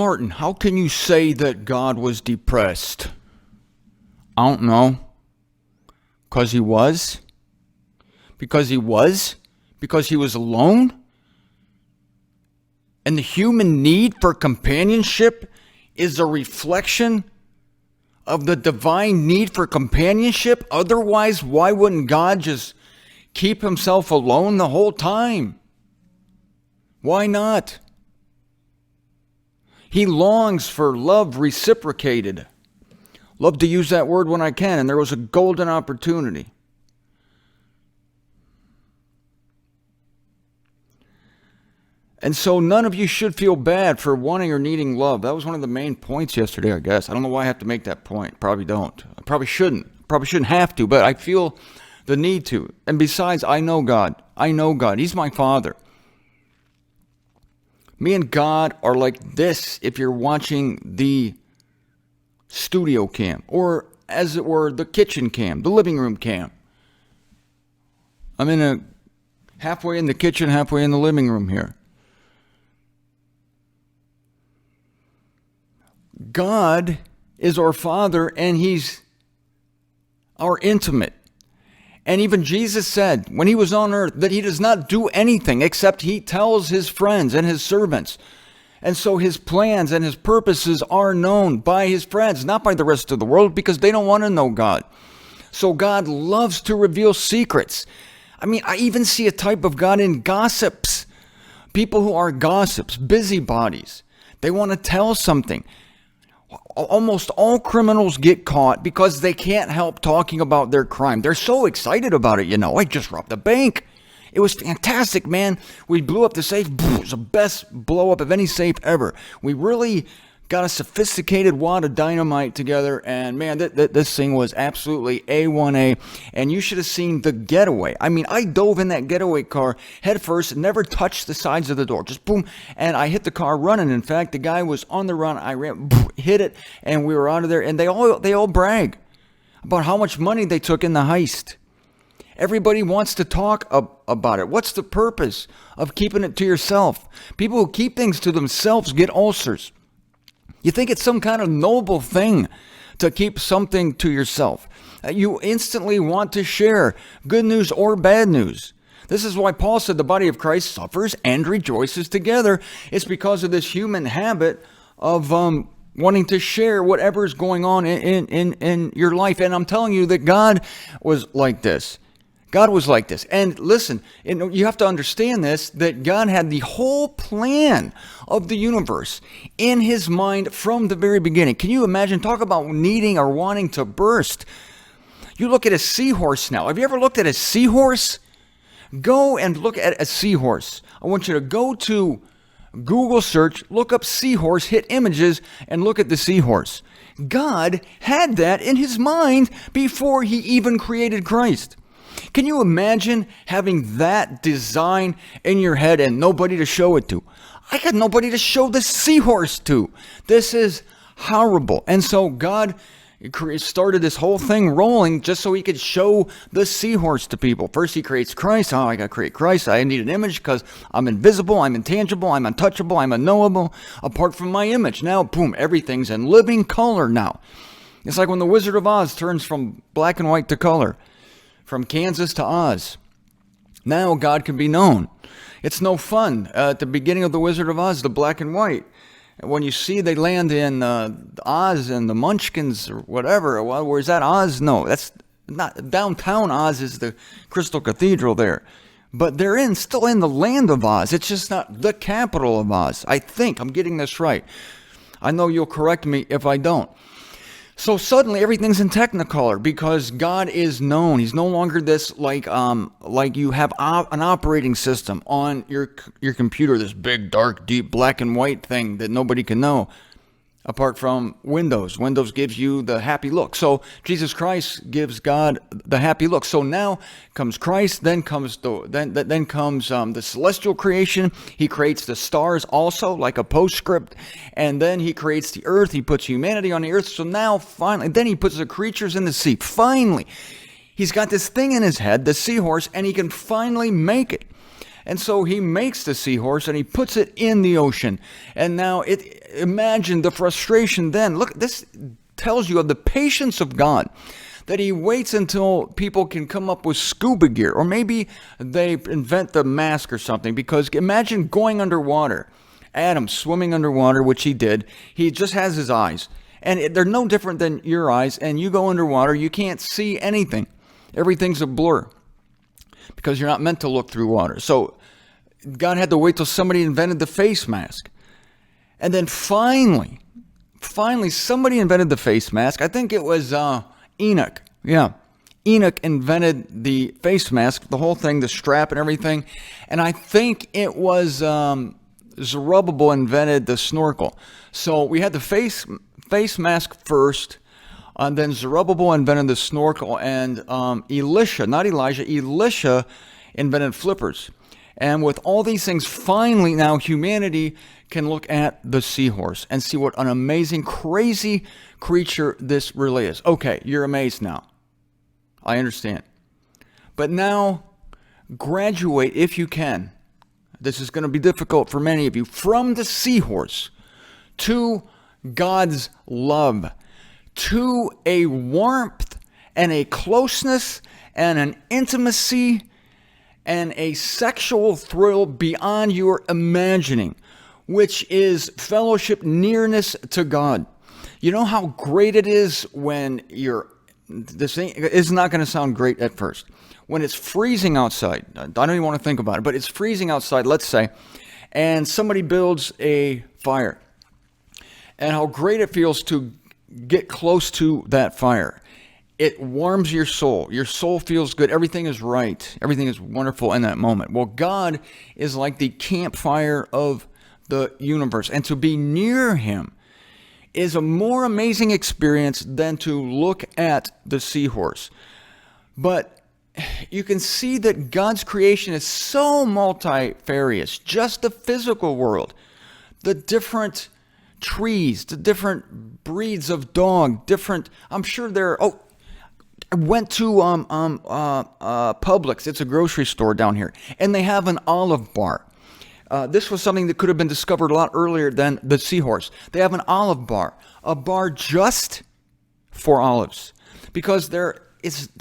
Martin, how can you say that God was depressed? I don't know. Because he was? Because he was? Because he was alone? And the human need for companionship is a reflection of the divine need for companionship. Otherwise, why wouldn't God just keep himself alone the whole time? Why not? He longs for love reciprocated. Love to use that word when I can, and there was a golden opportunity. And so none of you should feel bad for wanting or needing love. That was one of the main points yesterday, I guess. I don't know why I have to make that point. Probably don't. I probably shouldn't. Probably shouldn't have to, but I feel the need to. And besides, I know God. I know God. He's my Father. Me and God are like this if you're watching the studio cam, or as it were, the kitchen cam, the living room cam. I'm halfway in the kitchen, halfway in the living room here. God is our Father, and He's our intimate. And even Jesus said when He was on earth that He does not do anything except He tells His friends and His servants. And so His plans and His purposes are known by His friends, not by the rest of the world, because they don't want to know God. So God loves to reveal secrets. I mean, I even see a type of God in gossips. People who are gossips, busybodies. They want to tell something. Almost all criminals get caught because they can't help talking about their crime. They're so excited about it, I just robbed a bank. It was fantastic, man. We blew up the safe. It was the best blow up of any safe ever. We really got a sophisticated wad of dynamite together, and man, this thing was absolutely A1A, and you should have seen the getaway. I mean, I dove in that getaway car head first, never touched the sides of the door, just boom, and I hit the car running. In fact, the guy was on the run. I ran, boom, hit it, and we were out of there, and they all brag about how much money they took in the heist. Everybody wants to talk about it. What's the purpose of keeping it to yourself? People who keep things to themselves get ulcers. You think it's some kind of noble thing to keep something to yourself. You instantly want to share good news or bad news. This is why Paul said the body of Christ suffers and rejoices together. It's because of this human habit of wanting to share whatever is going on in your life. And I'm telling you that God was like this. God was like this. And listen, you have to understand this, that God had the whole plan of the universe in His mind from the very beginning. Can you imagine? Talk about needing or wanting to burst. You look at a seahorse now. Have you ever looked at a seahorse? Go and look at a seahorse. I want you to go to Google search, look up seahorse, hit images, and look at the seahorse. God had that in His mind before He even created Christ. Can you imagine having that design in your head and nobody to show it to? I got nobody to show the seahorse to. This is horrible. And so God started this whole thing rolling just so He could show the seahorse to people. First He creates Christ. Oh, I got to create Christ. I need an image because I'm invisible, I'm intangible, I'm untouchable, I'm unknowable, apart from my image. Now, boom, everything's in living color now. It's like when the Wizard of Oz turns from black and white to color. From Kansas to Oz. Now God can be known. It's no fun. At the beginning of The Wizard of Oz, the black and white. When you see they land in Oz and the Munchkins or whatever, well, where's that Oz? No, that's not. Downtown Oz is the Crystal Cathedral there. But they're still in the land of Oz. It's just not the capital of Oz. I think I'm getting this right. I know you'll correct me if I don't. So suddenly everything's in Technicolor because God is known. He's no longer this like you have an operating system on your computer, this big, dark, deep, black and white thing that nobody can know apart from Windows. Windows gives you the happy look. So Jesus Christ gives God the happy look. So now comes Christ, then comes the celestial creation. He creates the stars also like a postscript, and then He creates the earth. He puts humanity on the earth. So now finally, then He puts the creatures in the sea. Finally, He's got this thing in His head, the seahorse, and He can finally make it. And so he makes the seahorse and he puts it in the ocean. And now imagine the frustration then. Look, this tells you of the patience of God, that he waits until people can come up with scuba gear, or maybe they invent the mask or something, because imagine going underwater. Adam swimming underwater, which he did. He just has his eyes, and they're no different than your eyes, and you go underwater, you can't see anything. Everything's a blur because you're not meant to look through water. So God had to wait till somebody invented the face mask. And then finally, somebody invented the face mask. I think it was Enoch. Yeah. Enoch invented the face mask, the whole thing, the strap and everything. And I think it was Zerubbabel invented the snorkel. So we had the face mask first, and then Zerubbabel invented the snorkel, and Elisha invented flippers. And with all these things, finally now humanity can look at the seahorse and see what an amazing, crazy creature this really is. Okay, you're amazed now. I understand. But now, graduate if you can. This is going to be difficult for many of you. From the seahorse to God's love, to a warmth and a closeness and an intimacy and a sexual thrill beyond your imagining, which is fellowship, nearness to God. You know how great it is when this is not going to sound great at first. When it's freezing outside, I don't even want to think about it, but it's freezing outside, let's say, and somebody builds a fire. And how great it feels to get close to that fire. It warms your soul. Your soul feels good. Everything is right. Everything is wonderful in that moment. Well, God is like the campfire of the universe. And to be near him is a more amazing experience than to look at the seahorse. But you can see that God's creation is so multifarious. Just the physical world, the different trees, the different breeds of dog, I'm sure there are, I went to Publix. It's a grocery store down here, and they have an olive bar. This was something that could have been discovered a lot earlier than the seahorse. They have an olive bar, a bar just for olives, because there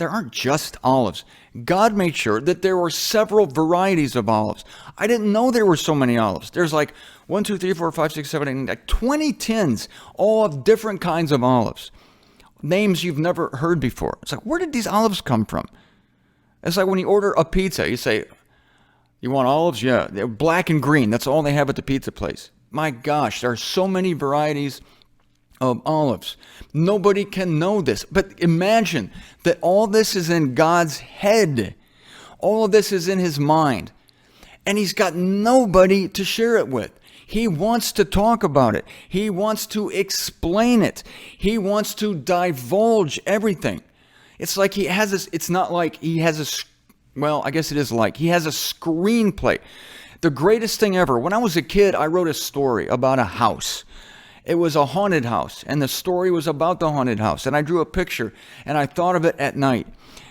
aren't just olives. God made sure that there were several varieties of olives. I didn't know there were so many olives. There's like 1, 2, 3, 4, 5, 6, 7, 8, like 20 tins, all of different kinds of olives. Names you've never heard before. It's like, where did these olives come from? It's like when you order a pizza, you say, you want olives? Yeah, they're black and green. That's all they have at the pizza place. My gosh, there are so many varieties of olives. Nobody can know this. But imagine that all this is in God's head. All of this is in his mind. And he's got nobody to share it with. He wants to talk about it. He wants to explain it. He wants to divulge everything. It's like he has this, it's not like he has I guess it is like he has a screenplay. The greatest thing ever. When I was a kid, I wrote a story about a house. It was a haunted house, and the story was about the haunted house. And I drew a picture, and I thought of it at night.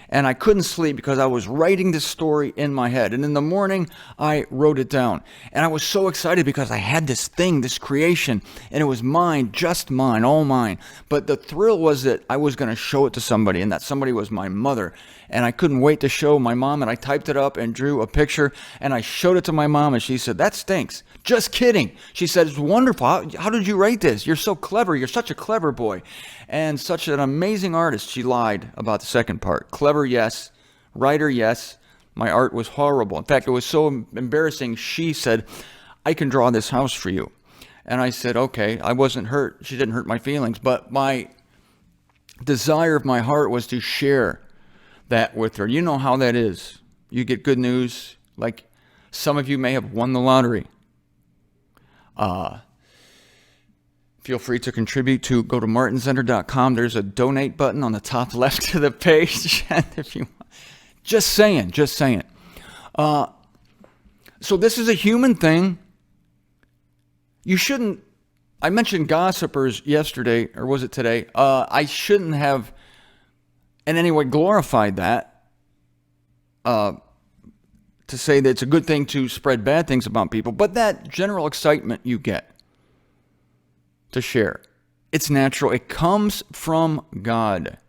And I couldn't sleep because I was writing this story in my head. And in the morning, I wrote it down. And I was so excited because I had this thing, this creation, and it was mine, just mine, all mine. But the thrill was that I was going to show it to somebody, and that somebody was my mother. And I couldn't wait to show my mom, and I typed it up and drew a picture, and I showed it to my mom, and she said, "That stinks." Just kidding. She said, "It's wonderful. How did you write this? You're so clever. You're such a clever boy. And such an amazing artist." She lied about the second part. Clever, yes. Writer, yes. My art was horrible. In fact, it was so embarrassing. She said, "I can draw this house for you." And I said, okay. I wasn't hurt. She didn't hurt my feelings. But my desire of my heart was to share that with her. You know how that is. You get good news. Like some of you may have won the lottery. Feel free to contribute go to martincenter.com. There's a donate button on the top left of the page. And if you, just saying. So this is a human thing. You shouldn't, I mentioned gossipers yesterday, or was it today? I shouldn't have in any way glorified that. To to say that it's a good thing to spread bad things about people, but that general excitement you get to share, it's natural. It comes from God.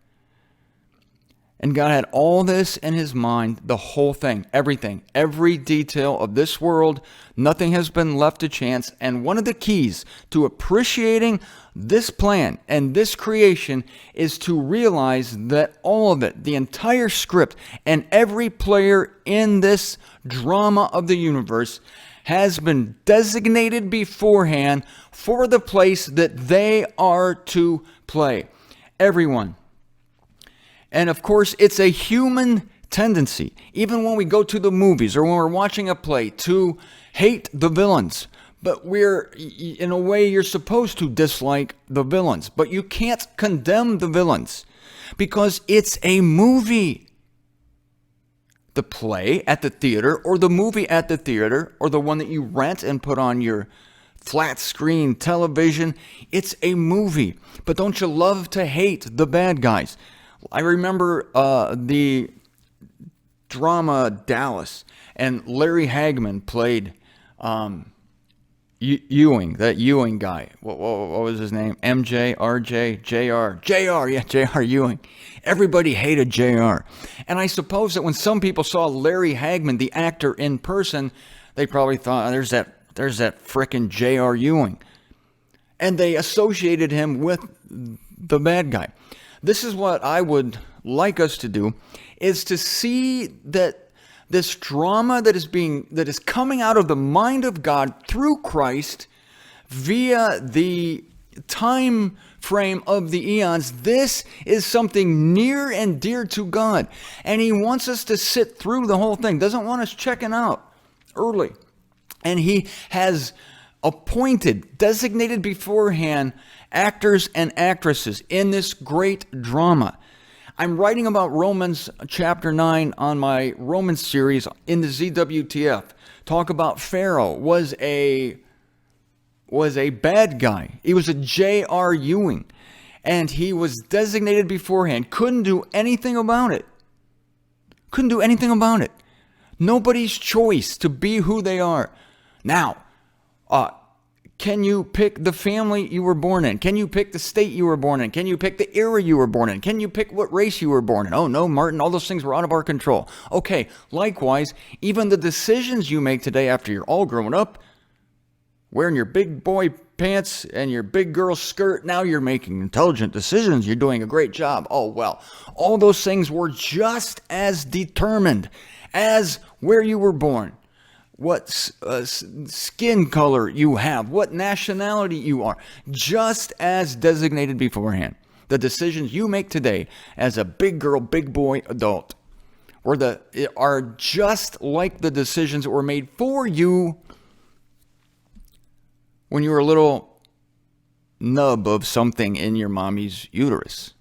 And God had all this in his mind, the whole thing, everything, every detail of this world. Nothing has been left to chance. And one of the keys to appreciating this plan and this creation is to realize that all of it, the entire script, and every player in this drama of the universe has been designated beforehand for the place that they are to play. Everyone. And of course, it's a human tendency, even when we go to the movies or when we're watching a play, to hate the villains. But in a way, you're supposed to dislike the villains. But you can't condemn the villains because it's a movie. The play at the theater or the movie at the theater or the one that you rent and put on your flat screen television, it's a movie. But don't you love to hate the bad guys? I remember the drama Dallas, and Larry Hagman played Ewing, that Ewing guy. What was his name? MJ, RJ, JR Ewing. Everybody hated JR. And I suppose that when some people saw Larry Hagman, the actor, in person, they probably thought, there's that frickin' JR Ewing. And they associated him with the bad guy. This is what I would like us to do, is to see that this drama that is coming out of the mind of God through Christ via the time frame of the eons, this is something near and dear to God. And he wants us to sit through the whole thing, doesn't want us checking out early. And he has appointed, designated beforehand, actors and actresses in this great drama. I'm writing about Romans chapter 9 on my Romans series in the ZWTF. Talk about Pharaoh was a bad guy. He was a J.R. Ewing. And he was designated beforehand. Couldn't do anything about it. Nobody's choice to be who they are. Now, can you pick the family you were born in? Can you pick the state you were born in? Can you pick the era you were born in? Can you pick what race you were born in? Oh no, Martin, all those things were out of our control. Okay, likewise, even the decisions you make today after you're all grown up, wearing your big boy pants and your big girl skirt, now you're making intelligent decisions. You're doing a great job. Oh well, all those things were just as determined as where you were born. What skin color you have, what nationality you are, just as designated beforehand. The decisions you make today as a big girl, big boy adult are just like the decisions that were made for you when you were a little nub of something in your mommy's uterus.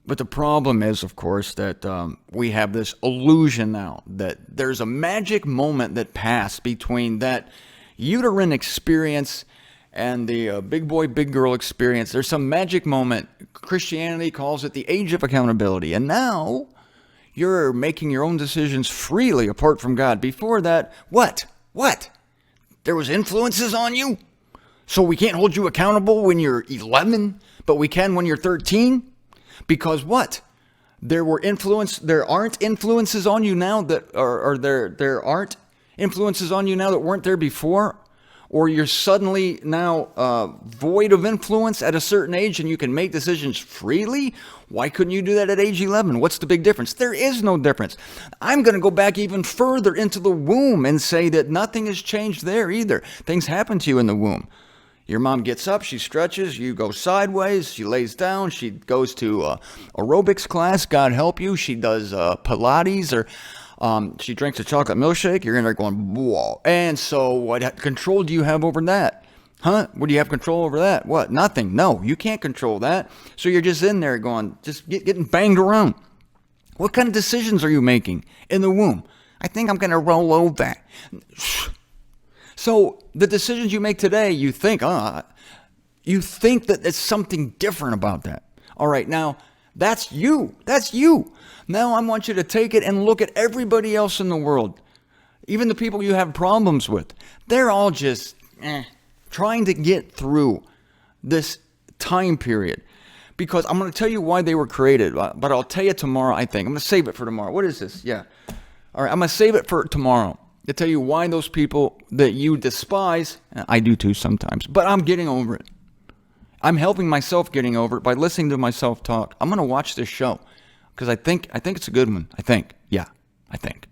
But the problem is, of course, that we have this illusion now that there's a magic moment that passed between that uterine experience and the big boy, big girl experience. There's some magic moment. Christianity calls it the age of accountability. And now you're making your own decisions freely apart from God. Before that, what? There was influences on you? So we can't hold you accountable when you're 11, but we can when you're 13? Because what? There aren't influences on you now that there aren't influences on you now that weren't there before? Or you're suddenly now void of influence at a certain age and you can make decisions freely? Why couldn't you do that at age 11? What's the big difference? There is no difference. I'm going to go back even further into the womb and say that nothing has changed there either. Things happen to you in the womb. Your mom gets up, she stretches, you go sideways, she lays down, she goes to aerobics class, God help you, she does Pilates, or she drinks a chocolate milkshake, you're in there going, whoa. And so what control do you have over that? Huh? What do you have control over that? What? Nothing. No, you can't control that. So you're just in there going, just getting banged around. What kind of decisions are you making in the womb? I think I'm going to roll over. So the decisions you make today, you think that there's something different about that. All right, now That's you. That's you. Now I want you to take it and look at everybody else in the world. Even the people you have problems with. They're all just trying to get through this time period. Because I'm going to tell you why they were created, but I'll tell you tomorrow, I think. I'm going to save it for tomorrow. What is this? Yeah. All right, I'm going to save it for tomorrow to tell you why those people that you despise, I do too sometimes, but I'm getting over it. I'm helping myself getting over it by listening to myself talk. I'm going to watch this show because I think it's a good one. I think. Yeah, I think.